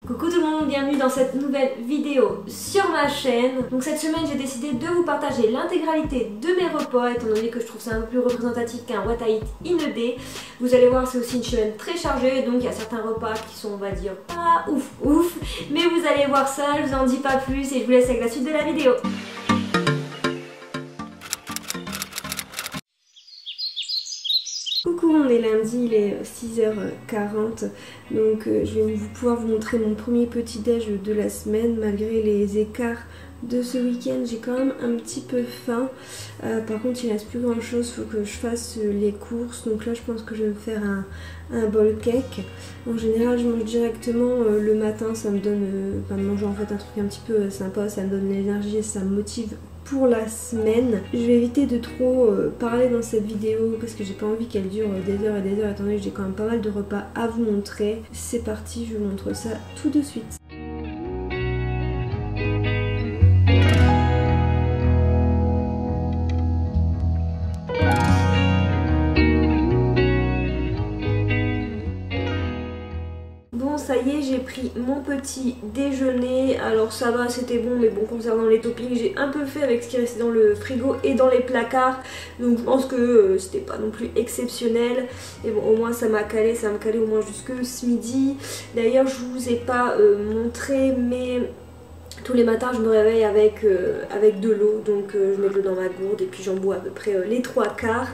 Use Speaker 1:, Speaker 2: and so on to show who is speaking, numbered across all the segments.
Speaker 1: Coucou tout le monde, bienvenue dans cette nouvelle vidéo sur ma chaîne. Donc cette semaine j'ai décidé de vous partager l'intégralité de mes repas étant donné que je trouve ça un peu plus représentatif qu'un What I Eat in a Day. Vous allez voir, c'est aussi une semaine très chargée, donc il y a certains repas qui sont, on va dire, pas ouf, mais vous allez voir ça, je vous en dis pas plus et je vous laisse avec la suite de la vidéo. Coucou, on est lundi, il est 6h40, donc je vais pouvoir vous montrer mon premier petit déj de la semaine. Malgré les écarts de ce week-end, j'ai quand même un petit peu faim. Par contre il ne reste plus grand chose, il faut que je fasse les courses. Donc là je pense que je vais me faire un bowl cake. En général je mange directement le matin, ça me donne de manger en fait un truc un petit peu sympa, ça me donne l'énergie et ça me motive pour la semaine. Je vais éviter de trop parler dans cette vidéo parce que j'ai pas envie qu'elle dure des heures et des heures, étant donné que j'ai quand même pas mal de repas à vous montrer. C'est parti, je vous montre ça tout de suite. Bon, ça y est, j'ai pris mon petit déjeuner. Alors ça va, c'était bon, mais bon, concernant les toppings, j'ai un peu fait avec ce qui restait dans le frigo et dans les placards. Donc je pense que c'était pas non plus exceptionnel. Et bon, au moins ça m'a calé, ça m'a calé au moins jusque ce midi. D'ailleurs, je vous ai pas montré, mais tous les matins je me réveille avec de l'eau. Donc je mets de l'eau dans ma gourde et puis j'en bois à peu près les 3/4.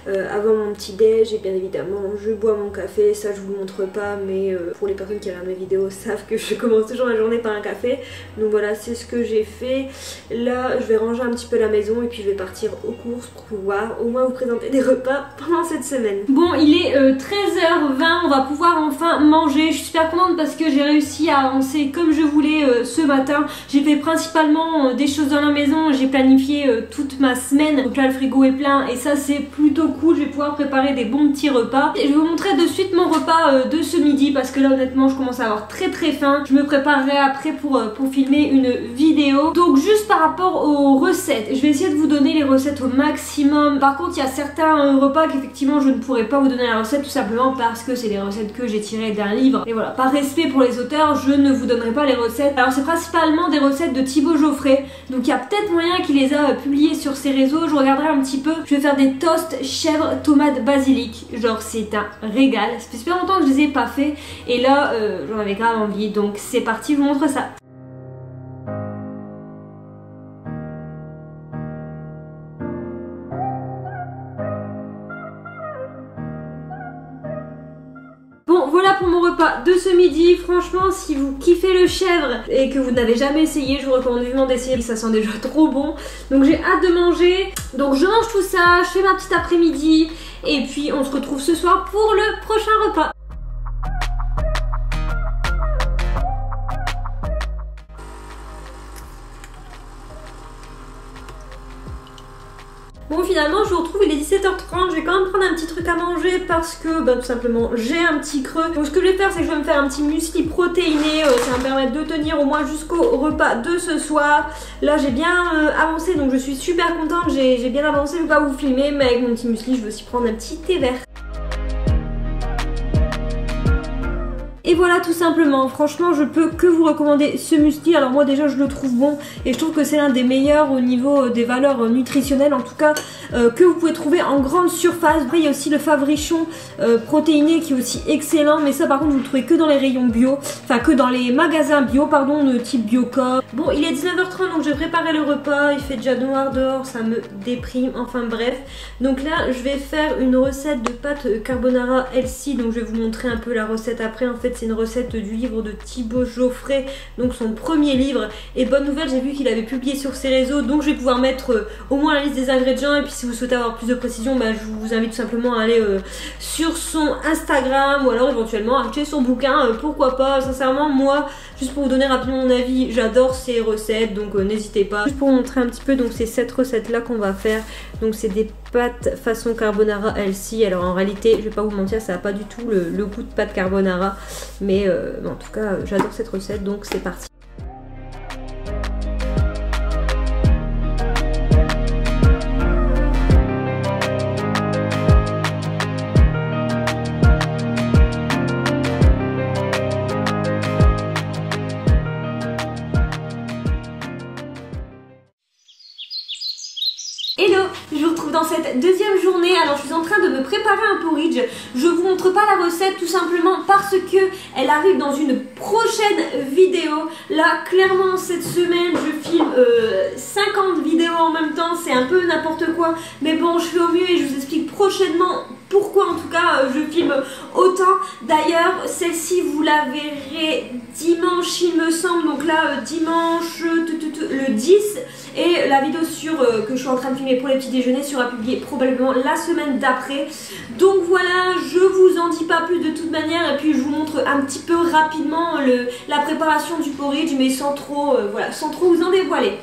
Speaker 1: Avant mon petit déj, et bien évidemment je bois mon café. Ça je vous le montre pas, mais pour les personnes qui regardent mes vidéos savent que je commence toujours la journée par un café. Donc voilà, c'est ce que j'ai fait. Là je vais ranger un petit peu la maison et puis je vais partir aux courses pour pouvoir au moins vous présenter des repas pendant cette semaine. Bon, il est 13h20, on va pouvoir enfin manger. Je suis super contente parce que j'ai réussi à avancer comme je voulais ce matin. J'ai fait principalement des choses dans la maison, j'ai planifié toute ma semaine. Donc là le frigo est plein et ça c'est plutôt cool, je vais pouvoir préparer des bons petits repas. Et je vais vous montrer de suite mon repas de ce midi parce que là honnêtement je commence à avoir très faim. Je me préparerai après pour filmer une vidéo. Donc juste par rapport aux recettes, je vais essayer de vous donner les recettes au maximum. Par contre il y a certains repas qu'effectivement je ne pourrai pas vous donner la recette tout simplement parce que c'est des recettes que j'ai tirées d'un livre. Et voilà, par respect pour les auteurs, je ne vous donnerai pas les recettes. Alors c'est principalement des recettes de Thibaut Geoffrey. Donc il y a peut-être moyen qu'il les a publiées sur ses réseaux. Je regarderai un petit peu. Je vais faire des toasts chèvre, tomate, basilic. Genre c'est un régal. Ça fait super longtemps que je les ai pas fait. Et là j'en avais grave envie. Donc c'est parti, je vous montre ça. Bon, voilà pour mon repas de ce midi. Franchement, si vous kiffez le chèvre et que vous n'avez jamais essayé, je vous recommande vivement d'essayer. Ça sent déjà trop bon. Donc j'ai hâte de manger. Donc je mange tout ça, je fais ma petite après-midi. Et puis on se retrouve ce soir pour le prochain repas. Bon, finalement je vous retrouve, il est 17h30, je vais quand même prendre un petit truc à manger parce que tout simplement j'ai un petit creux. Donc ce que je vais faire, c'est que je vais me faire un petit muesli protéiné, ça va me permettre de tenir au moins jusqu'au repas de ce soir. Là j'ai bien avancé, donc je suis super contente, j'ai bien avancé, je vais pas vous filmer, mais avec mon petit muesli je vais aussi prendre un petit thé vert. Et voilà tout simplement, franchement je peux que vous recommander ce muesli. Alors moi déjà je le trouve bon et je trouve que c'est l'un des meilleurs au niveau des valeurs nutritionnelles en tout cas que vous pouvez trouver en grande surface. Après il y a aussi le Favrichon protéiné qui est aussi excellent, mais ça par contre vous le trouvez que dans les rayons bio, enfin que dans les magasins bio pardon, de type Biocop. Bon, il est 19h30 donc je vais préparer le repas, il fait déjà noir dehors, ça me déprime, enfin bref. Donc là je vais faire une recette de pâte carbonara healthy, donc je vais vous montrer un peu la recette après. En fait c'est une recette du livre de Thibaut Geoffrey, donc son premier livre. Et bonne nouvelle, j'ai vu qu'il avait publié sur ses réseaux, donc je vais pouvoir mettre au moins la liste des ingrédients. Et puis si vous souhaitez avoir plus de précision, je vous invite tout simplement à aller sur son Instagram ou alors éventuellement acheter son bouquin, pourquoi pas. Sincèrement moi, juste pour vous donner rapidement mon avis, j'adore ces recettes, donc n'hésitez pas. Juste pour vous montrer un petit peu, donc c'est cette recette là qu'on va faire. Donc c'est des pâtes façon carbonara healthy. Alors en réalité, je vais pas vous mentir, ça n'a pas du tout le goût de pâte carbonara, mais en tout cas j'adore cette recette, donc c'est parti. dans cette deuxième journée. Alors je suis en train de me préparer un porridge. Je vous montre pas la recette tout simplement parce que elle arrive dans une prochaine vidéo. Là clairement cette semaine je filme 50 vidéos en même temps, c'est un peu n'importe quoi, mais bon je fais au mieux et je vous explique prochainement pourquoi en tout cas je filme autant. D'ailleurs celle-ci vous la verrez dimanche il me semble, donc là dimanche le 10, et la vidéo que je suis en train de filmer pour les petits déjeuners sera publiée probablement la semaine d'après. Donc voilà, je vous en dis pas plus de toute manière, et puis je vous montre un petit peu rapidement la préparation du porridge, mais sans trop, voilà, sans trop vous en dévoiler.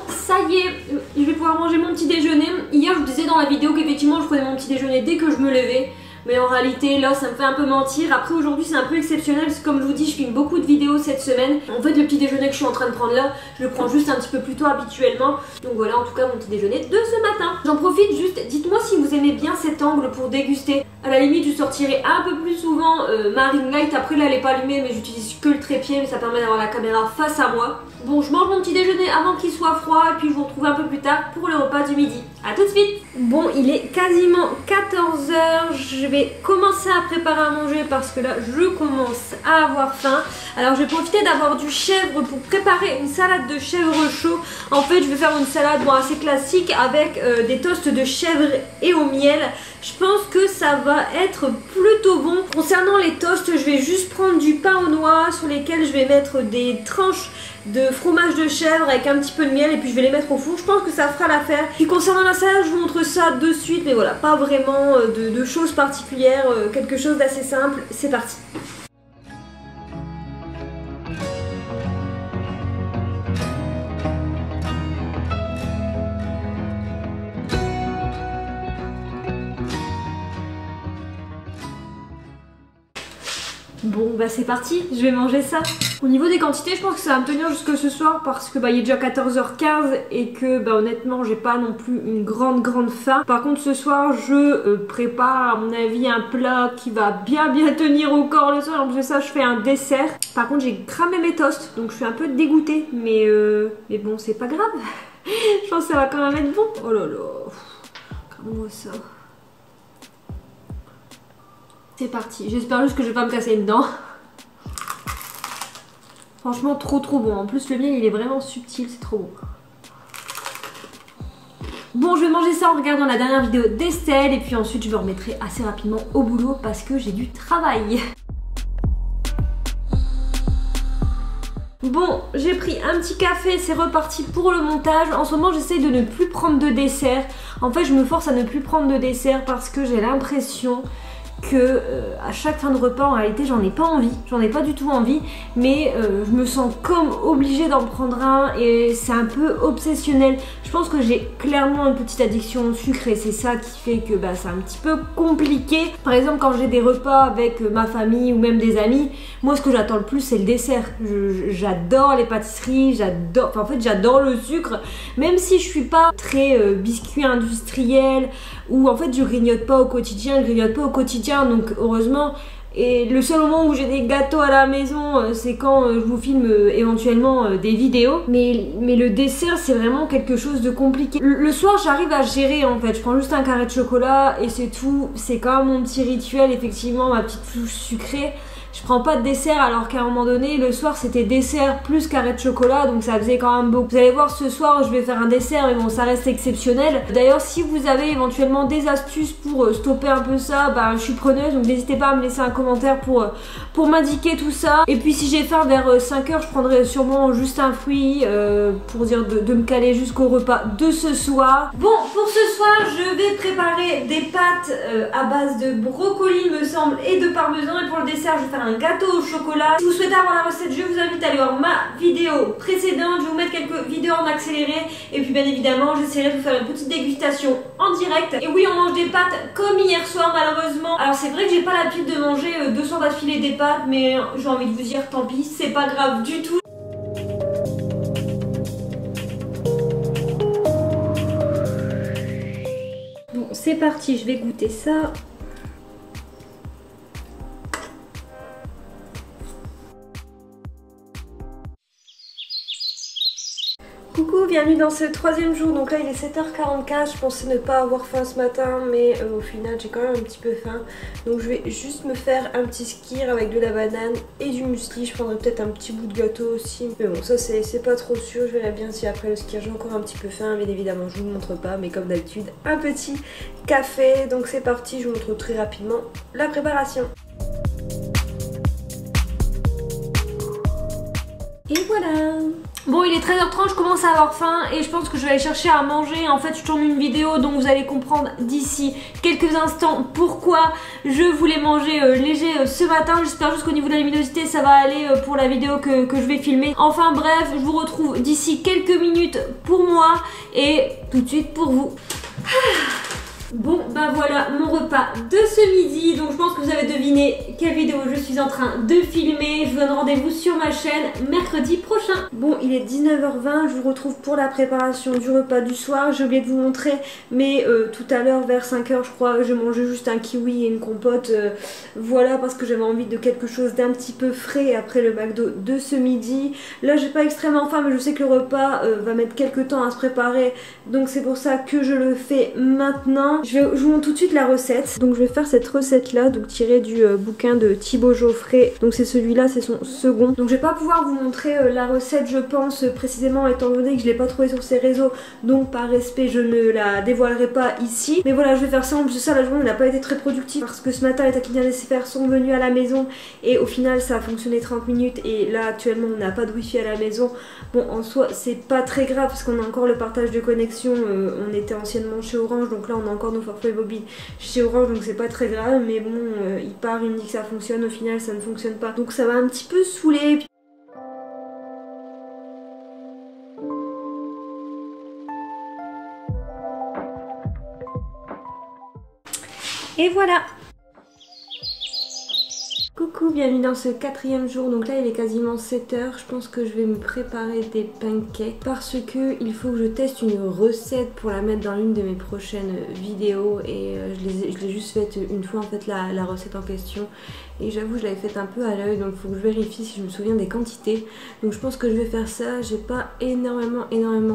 Speaker 1: Ça y est, je vais pouvoir manger mon petit déjeuner. Hier je vous disais dans la vidéo qu'effectivement je prenais mon petit déjeuner dès que je me levais. Mais en réalité là ça me fait un peu mentir. Après aujourd'hui c'est un peu exceptionnel parce que comme je vous dis je filme beaucoup de vidéos cette semaine. En fait le petit déjeuner que je suis en train de prendre là, je le prends juste un petit peu plus tôt habituellement. Donc voilà en tout cas mon petit déjeuner de ce matin. J'en profite juste, dites-moi si vous aimez bien cet angle pour déguster. À la limite je sortirai un peu plus souvent ma ring light. Après là elle est pas allumée mais j'utilise que le trépied, mais ça permet d'avoir la caméra face à moi. Bon je mange mon petit déjeuner avant qu'il soit froid et puis je vous retrouve un peu plus tard pour le repas du midi. A tout de suite. Bon il est quasiment 14 h, je vais commencer à préparer à manger parce que là je commence à avoir faim. Alors je vais profiter d'avoir du chèvre pour préparer une salade de chèvre chaud. En fait je vais faire une salade bon, assez classique avec des toasts de chèvre et au miel. Je pense que ça va être plutôt bon. Concernant les toasts, je vais juste prendre du pain aux noix sur lesquels je vais mettre des tranches de fromage de chèvre avec un petit peu de miel et puis je vais les mettre au four. Je pense que ça fera l'affaire. Puis concernant la salade, je vous montre ça de suite, mais voilà, pas vraiment de choses particulières, quelque chose d'assez simple. C'est parti. Bon bah c'est parti, je vais manger ça. Au niveau des quantités, je pense que ça va me tenir jusque ce soir parce que bah il est déjà 14 h 15 et que bah honnêtement j'ai pas non plus une grande faim. Par contre ce soir je prépare à mon avis un plat qui va bien tenir au corps le soir. En plus de ça je fais un dessert. Par contre j'ai cramé mes toasts donc je suis un peu dégoûtée, mais bon c'est pas grave. Je pense que ça va quand même être bon. Oh là là, crame-moi ça. C'est parti, j'espère juste que je vais pas me casser une dent. Franchement trop bon, en plus le miel il est vraiment subtil, c'est trop bon. Bon je vais manger ça en regardant la dernière vidéo d'Estelle et puis ensuite je me remettrai assez rapidement au boulot parce que j'ai du travail. Bon, j'ai pris un petit café, c'est reparti pour le montage. En ce moment, j'essaye de ne plus prendre de dessert. En fait, je me force à ne plus prendre de dessert parce que j'ai l'impression que à chaque fin de repas, en réalité, j'en ai pas envie. J'en ai pas du tout envie, mais je me sens comme obligée d'en prendre un et c'est un peu obsessionnel. Je pense que j'ai clairement une petite addiction au sucre et c'est ça qui fait que bah, c'est un petit peu compliqué. Par exemple, quand j'ai des repas avec ma famille ou même des amis, moi ce que j'attends le plus c'est le dessert. J'adore les pâtisseries, j'adore, enfin en fait j'adore le sucre, même si je suis pas très biscuit industriel ou en fait je grignote pas au quotidien, donc heureusement. Et le seul moment où j'ai des gâteaux à la maison, c'est quand je vous filme éventuellement des vidéos. Mais le dessert, c'est vraiment quelque chose de compliqué. Le soir, j'arrive à gérer en fait. Je prends juste un carré de chocolat et c'est tout. C'est quand même mon petit rituel, effectivement, ma petite touche sucrée. Je prends pas de dessert alors qu'à un moment donné, le soir c'était dessert plus carré de chocolat, donc ça faisait quand même beaucoup. Vous allez voir ce soir, je vais faire un dessert, mais bon, ça reste exceptionnel. D'ailleurs, si vous avez éventuellement des astuces pour stopper un peu ça, bah je suis preneuse, donc n'hésitez pas à me laisser un commentaire pour m'indiquer tout ça. Et puis si j'ai faim vers 5 h, je prendrai sûrement juste un fruit pour dire de me caler jusqu'au repas de ce soir. Bon, pour ce soir, je vais préparer des pâtes à base de brocoli, il me semble, et de parmesan. Et pour le dessert, je vais faire un gâteau au chocolat. Si vous souhaitez avoir la recette, je vous invite à aller voir ma vidéo précédente. Je vais vous mettre quelques vidéos en accéléré. Et puis bien évidemment, j'essaierai de vous faire une petite dégustation en direct. Et oui, on mange des pâtes comme hier soir malheureusement. Alors c'est vrai que j'ai pas l'habitude de manger 200 d'affilée des pâtes, mais j'ai envie de vous dire tant pis, c'est pas grave du tout. Bon, c'est parti, je vais goûter ça. bienvenue dans ce troisième jour. Donc là il est 7h44, je pensais ne pas avoir faim ce matin mais au final j'ai quand même un petit peu faim. Donc je vais juste me faire un petit skyr avec de la banane et du muesli. Je prendrai peut-être un petit bout de gâteau aussi. Mais bon ça c'est pas trop sûr, je verrai bien si après le skyr j'ai encore un petit peu faim. Bien évidemment je vous montre pas mais comme d'habitude un petit café. Donc c'est parti, je vous montre très rapidement la préparation. Et voilà. Bon il est 13h30, je commence à avoir faim et je pense que je vais aller chercher à manger. En fait je tourne une vidéo donc vous allez comprendre d'ici quelques instants pourquoi je voulais manger léger ce matin. J'espère juste qu'au niveau de la luminosité ça va aller pour la vidéo que je vais filmer. Enfin bref, je vous retrouve d'ici quelques minutes pour moi et tout de suite pour vous. Bon bah voilà mon repas de ce midi. Donc je pense que vous avez deviné quelle vidéo je suis en train de filmer. Je vous donne rendez-vous sur ma chaîne mercredi prochain. Bon il est 19h20, je vous retrouve pour la préparation du repas du soir. J'ai oublié de vous montrer mais tout à l'heure vers 5h je crois je mangeais juste un kiwi et une compote. Voilà parce que j'avais envie de quelque chose d'un petit peu frais après le McDo de ce midi. Là j'ai pas extrêmement faim mais je sais que le repas va mettre quelques temps à se préparer. Donc c'est pour ça que je le fais maintenant. Je vous montre tout de suite la recette. Donc je vais faire cette recette là, donc tirée du bouquin de Thibaut Geoffrey. Donc c'est celui-là, c'est son second. Donc je vais pas pouvoir vous montrer la recette je pense précisément étant donné que je l'ai pas trouvée sur ses réseaux. Donc par respect je ne la dévoilerai pas ici. Mais voilà je vais faire ça. En plus de ça la journée n'a pas été très productive parce que ce matin les taquiniens laisser-faire sont venus à la maison. Et au final ça a fonctionné 30 minutes. Et là actuellement on n'a pas de wifi à la maison. Bon en soi c'est pas très grave parce qu'on a encore le partage de connexion. On était anciennement chez Orange donc là on a encore nos forfaits mobiles chez Orange donc c'est pas très grave. Mais bon il part, il me dit que ça fonctionne, au final ça ne fonctionne pas. Donc ça va un petit peu saouler. Et voilà. Coucou, bienvenue dans ce quatrième jour. Donc là il est quasiment 7h. Je pense que je vais me préparer des pancakes parce que il faut que je teste une recette pour la mettre dans l'une de mes prochaines vidéos. Et je l'ai juste faite une fois en fait la recette en question. Et j'avoue je l'avais faite un peu à l'œil donc il faut que je vérifie si je me souviens des quantités. Donc je pense que je vais faire ça. J'ai pas énormément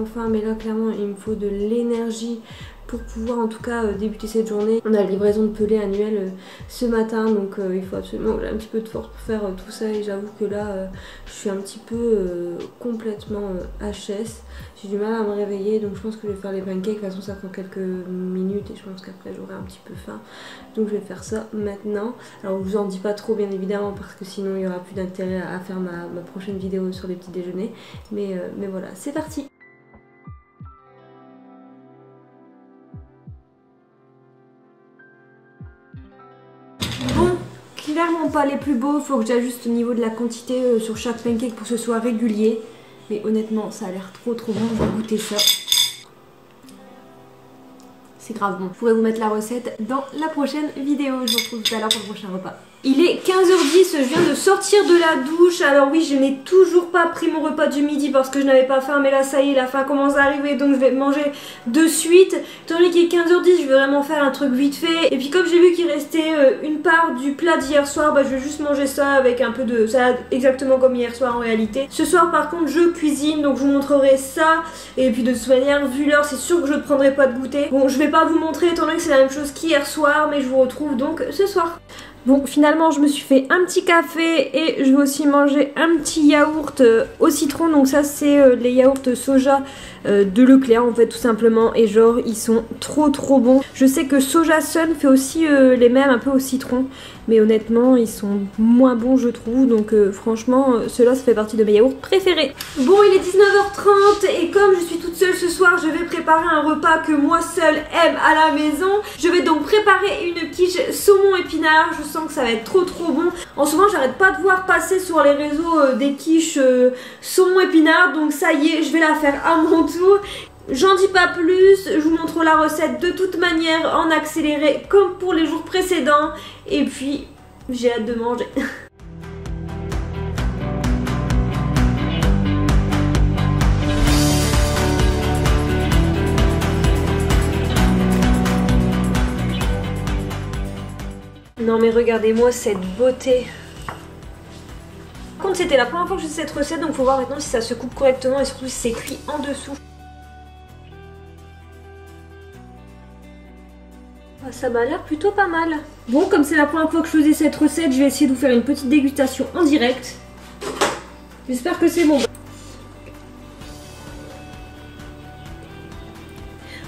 Speaker 1: faim mais là clairement il me faut de l'énergie pour pouvoir en tout cas débuter cette journée. On a la livraison de Pelé annuelle ce matin donc il faut absolument un petit peu de force pour faire tout ça. Et j'avoue que là je suis un petit peu complètement HS. J'ai du mal à me réveiller donc je pense que je vais faire les pancakes. De toute façon ça prend quelques minutes et je pense qu'après j'aurai un petit peu faim. Donc je vais faire ça maintenant. Alors je vous en dis pas trop bien évidemment parce que sinon il n'y aura plus d'intérêt à faire ma prochaine vidéo sur les petits déjeuners. Mais voilà, c'est parti. Bon, clairement pas les plus beaux, faut que j'ajuste au niveau de la quantité sur chaque pancake pour que ce soit régulier. Mais honnêtement ça a l'air trop bon, je vais goûter ça. C'est grave bon. Je pourrais vous mettre la recette dans la prochaine vidéo. Je vous retrouve tout à l'heure pour le prochain repas. Il est 15h10, je viens de sortir de la douche. Alors oui, je n'ai toujours pas pris mon repas du midi parce que je n'avais pas faim. Mais là, ça y est, la faim commence à arriver. Donc je vais manger de suite. Étant donné qu'il est 15h10, je vais vraiment faire un truc vite fait. Et puis comme j'ai vu qu'il restait une part du plat d'hier soir, bah, je vais juste manger ça avec un peu de salade. Exactement comme hier soir en réalité. Ce soir par contre, je cuisine. Donc je vous montrerai ça. Et puis de toute manière, vu l'heure, c'est sûr que je ne prendrai pas de goûter. Bon, je vais pas vous montrer étant donné que c'est la même chose qu'hier soir. Mais je vous retrouve donc ce soir. Bon, finalement je me suis fait un petit café et je vais aussi manger un petit yaourt au citron. Donc ça c'est les yaourts soja de Leclerc en fait tout simplement. Et genre ils sont trop bons. Je sais que Soja Sun fait aussi les mêmes un peu au citron. Mais honnêtement ils sont moins bons je trouve. Donc franchement ceux-là ça fait partie de mes yaourts préférés. Bon il est 19h30 et comme je suis toute seule ce soir je vais préparer un repas que moi seule aime à la maison. Je vais donc préparer une quiche saumon épinard. Je sens que ça va être trop bon. En ce moment j'arrête pas de voir passer sur les réseaux des quiches saumon épinard. Donc ça y est je vais la faire à mon tour. J'en dis pas plus, je vous montre la recette de toute manière en accéléré comme pour les jours précédents. Et puis j'ai hâte de manger. Non mais regardez-moi cette beauté. Par contre c'était la première fois que je faisais cette recette donc faut voir maintenant si ça se coupe correctement et surtout si c'est cuit en dessous. Ça m'a l'air plutôt pas mal. Bon, comme c'est la première fois que je faisais cette recette, je vais essayer de vous faire une petite dégustation en direct. J'espère que c'est bon.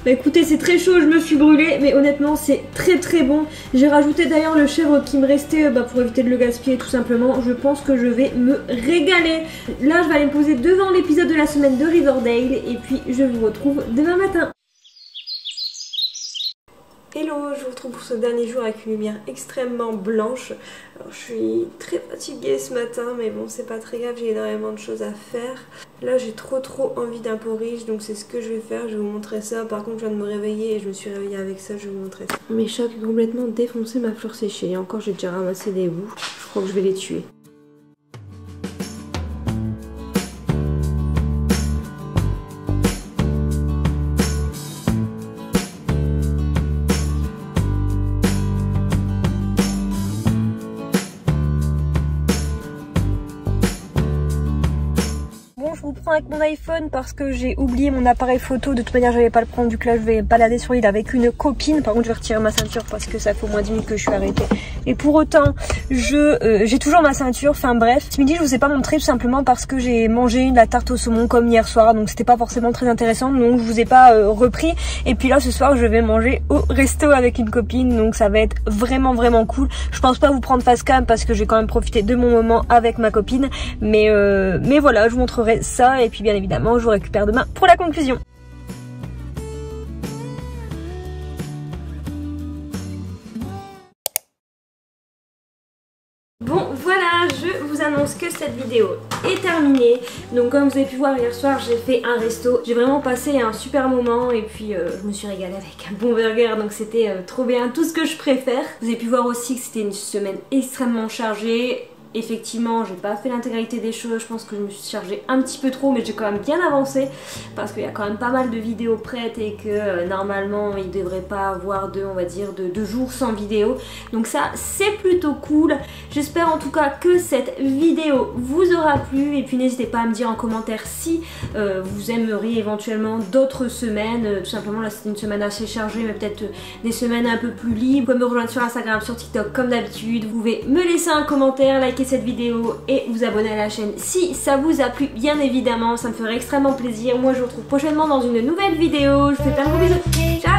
Speaker 1: Bah écoutez, c'est très chaud, je me suis brûlée, mais honnêtement c'est très très bon. J'ai rajouté d'ailleurs le chèvre qui me restait pour éviter de le gaspiller tout simplement. Je pense que je vais me régaler. Là je vais aller me poser devant l'épisode de la semaine de Riverdale et puis je vous retrouve demain matin. Hello, je vous retrouve pour ce dernier jour avec une lumière extrêmement blanche. Alors je suis très fatiguée ce matin mais bon c'est pas très grave, j'ai énormément de choses à faire. Là j'ai trop envie d'un porridge donc c'est ce que je vais faire, je vais vous montrer ça. Par contre je viens de me réveiller et je me suis réveillée avec ça, je vais vous montrer ça. Mes chats ont complètement défoncé ma fleur séchée et encore j'ai déjà ramassé des bouts, je crois que je vais les tuer. Bon, je vous prends avec mon iPhone parce que j'ai oublié mon appareil photo. De toute manière, je vais pas le prendre, du coup là, je vais balader sur l'île avec une copine. Par contre, je vais retirer ma ceinture parce que ça fait au moins 10 minutes que je suis arrêtée. Et pour autant, j'ai toujours ma ceinture. Enfin bref, ce midi, je vous ai pas montré tout simplement parce que j'ai mangé la tarte au saumon comme hier soir. Donc c'était pas forcément très intéressant. Donc je vous ai pas repris. Et puis là, ce soir, je vais manger au resto avec une copine. Donc ça va être vraiment cool. Je pense pas vous prendre face cam parce que j'ai quand même profité de mon moment avec ma copine. Mais voilà, je vous montrerai ça et puis bien évidemment je vous récupère demain pour la conclusion. Bon voilà, je vous annonce que cette vidéo est terminée. Donc comme vous avez pu voir hier soir, j'ai fait un resto. J'ai vraiment passé un super moment et puis je me suis régalée avec un bon burger. Donc c'était trop bien, tout ce que je préfère. Vous avez pu voir aussi que c'était une semaine extrêmement chargée. Effectivement, j'ai pas fait l'intégralité des choses, je pense que je me suis chargée un petit peu trop, mais j'ai quand même bien avancé parce qu'il y a quand même pas mal de vidéos prêtes et que normalement il devrait pas avoir on va dire deux jours sans vidéo. Donc ça c'est plutôt cool. J'espère en tout cas que cette vidéo vous aura plu et puis n'hésitez pas à me dire en commentaire si vous aimeriez éventuellement d'autres semaines. Tout simplement là c'était une semaine assez chargée mais peut-être des semaines un peu plus libres. Vous pouvez me rejoindre sur Instagram, sur TikTok comme d'habitude. Vous pouvez me laisser un commentaire, liker cette vidéo et vous abonner à la chaîne si ça vous a plu, bien évidemment, ça me ferait extrêmement plaisir. Moi je vous retrouve prochainement dans une nouvelle vidéo, je vous fais plein de gros bisous, ciao.